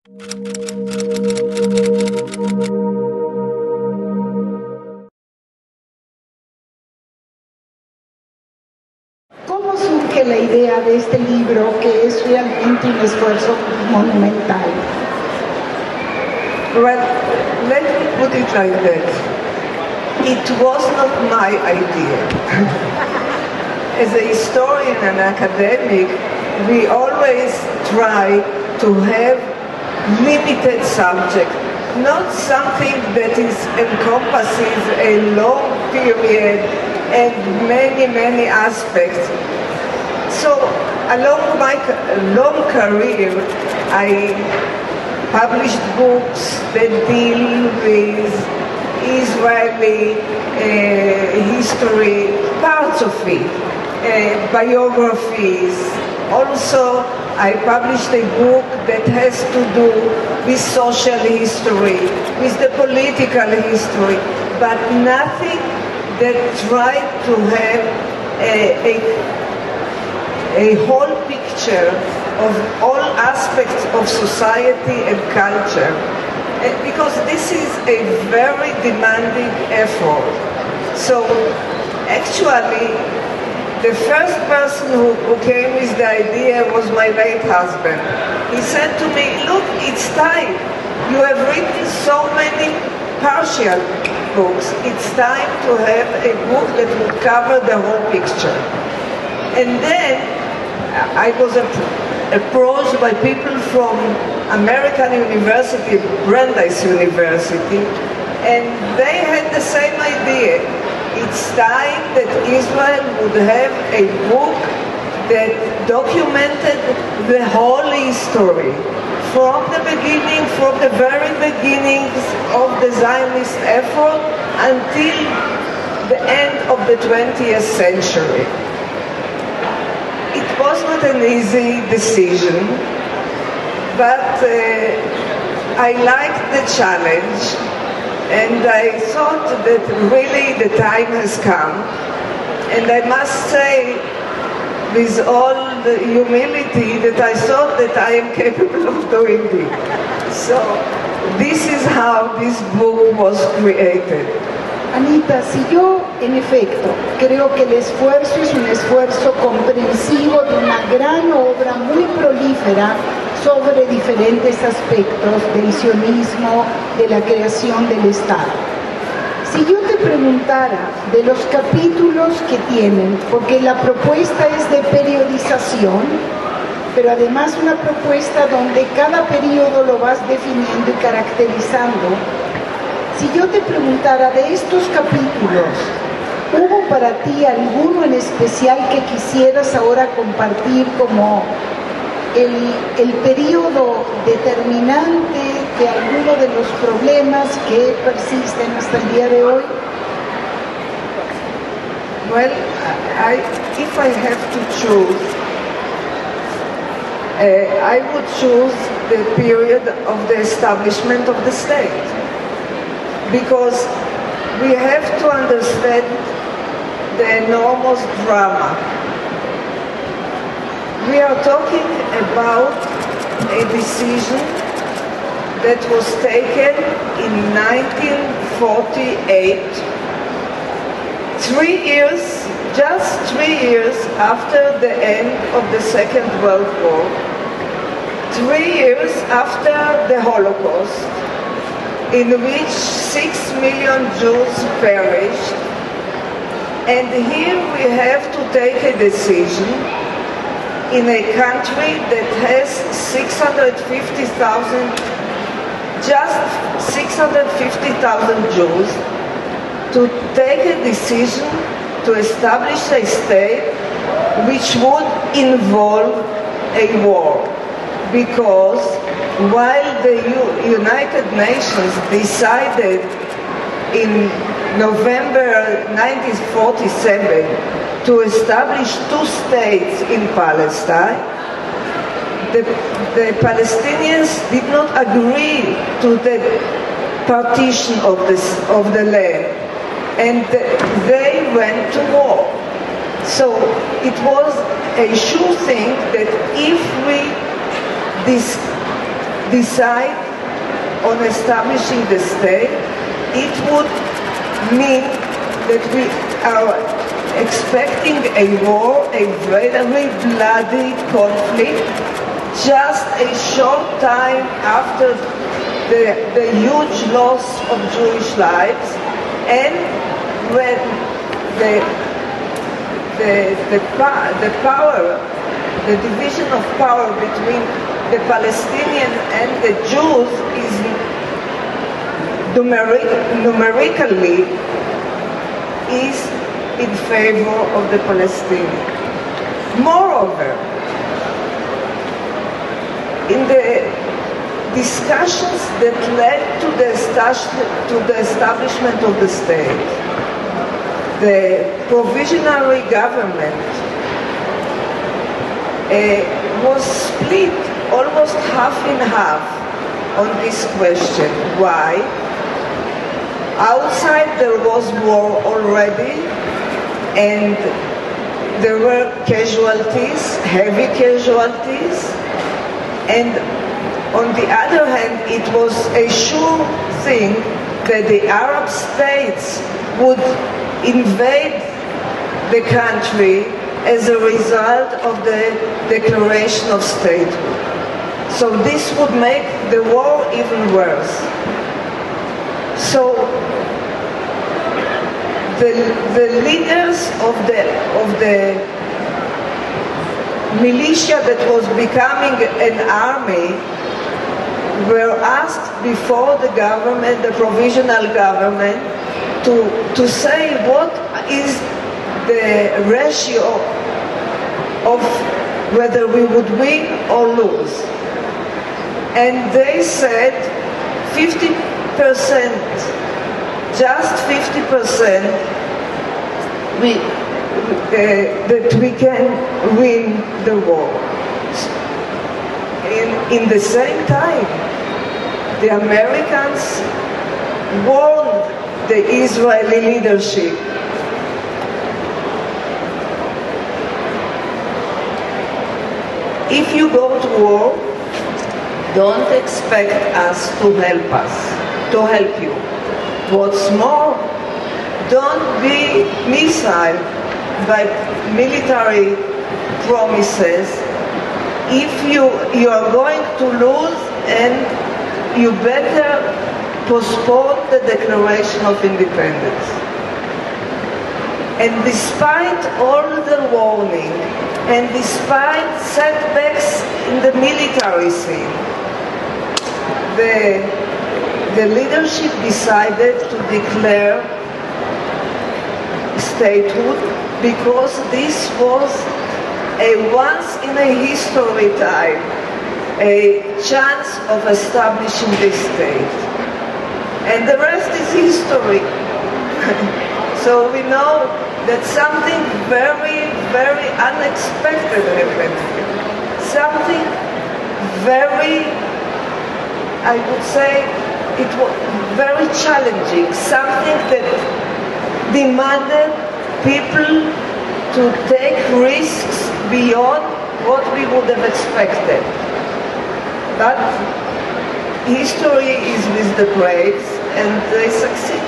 ¿Cómo surge la idea de este libro, que es realmente un esfuerzo monumental? Well, let me put it like that. It was not my idea. As a historian and academic, we always try to have limited subject, not something that encompasses a long period and many aspects. So along my long career, I published books that deal with Israeli history, parts of it, biographies. Also, I published a book that has to do with social history, with the political history, but nothing that tried to have a whole picture of all aspects of society and culture, because this is a very demanding effort. So actually, the first person who came with the idea was my late husband. He said to me, look, it's time. You have written so many partial books. It's time to have a book that would cover the whole picture. And then I was approached by people from American University, Brandeis University, and they had the same idea. It's time that Israel would have a book that documented the whole history, from the beginning, from the very beginnings of the Zionist effort until the end of the 20th century. It was not an easy decision, but I liked the challenge, and I thought that really the time has come. And I must say, with all the humility, that I thought that I am capable of doing it. So this is how this book was created. Anita, si yo, en efecto, creo que el esfuerzo es un esfuerzo comprensivo de una gran obra muy prolífera sobre diferentes aspectos del sionismo, de la creación del Estado. Si yo te preguntara de los capítulos que tienen, porque la propuesta es de periodización, pero además una propuesta donde cada periodo lo vas definiendo y caracterizando, si yo te preguntara de estos capítulos, ¿hubo para ti alguno en especial que quisieras ahora compartir como el periodo determinante de alguno de los problemas que persisten hasta el día de hoy? Well, if I have to choose, I would choose the period of the establishment of the state. Because we have to understand the enormous drama. We are talking about a decision that was taken in 1948, just 3 years after the end of the Second World War, 3 years after the Holocaust, in which 6 million Jews perished. And here we have to take a decision in a country that has 650,000, just 650,000 Jews, to take a decision to establish a state which would involve a war. Because while the United Nations decided in November 1947 to establish 2 states in Palestine, the Palestinians did not agree to the partition of the land, and they went to war. So it was a sure thing that if we decide on establishing the state, it would mean that we are expecting a war, a very bloody conflict, just a short time after the huge loss of Jewish lives, and when the division of power between the Palestinians and the Jews is numerically is in favor of the Palestinians. Moreover, in the discussions that led to the establishment of the state, the provisional government was split almost half in half on this question. Why? Outside there was war already, and there were casualties, heavy casualties, and on the other hand, it was a sure thing that the Arab states would invade the country as a result of the declaration of statehood. So this would make the war even worse. So the leaders of the militia that was becoming an army were asked before the government, the provisional government, to say what is the ratio of whether we would win or lose. And they said 50%, just 50%, that we can win the war. In the same time, the Americans warned the Israeli leadership if you go to war, don't expect us to help you. What's more, don't be misled by military promises. If you are going to lose, and you better postpone the Declaration of Independence. And despite all the warning, and despite setbacks in the military scene, the leadership decided to declare statehood because this was a once in a history time, a chance of establishing this state. And the rest is history. So we know that something very, very unexpected happened. Something very, I would say, it was very challenging. Something that demanded people to take risks beyond what we would have expected. But history is with the brave, and they succeed.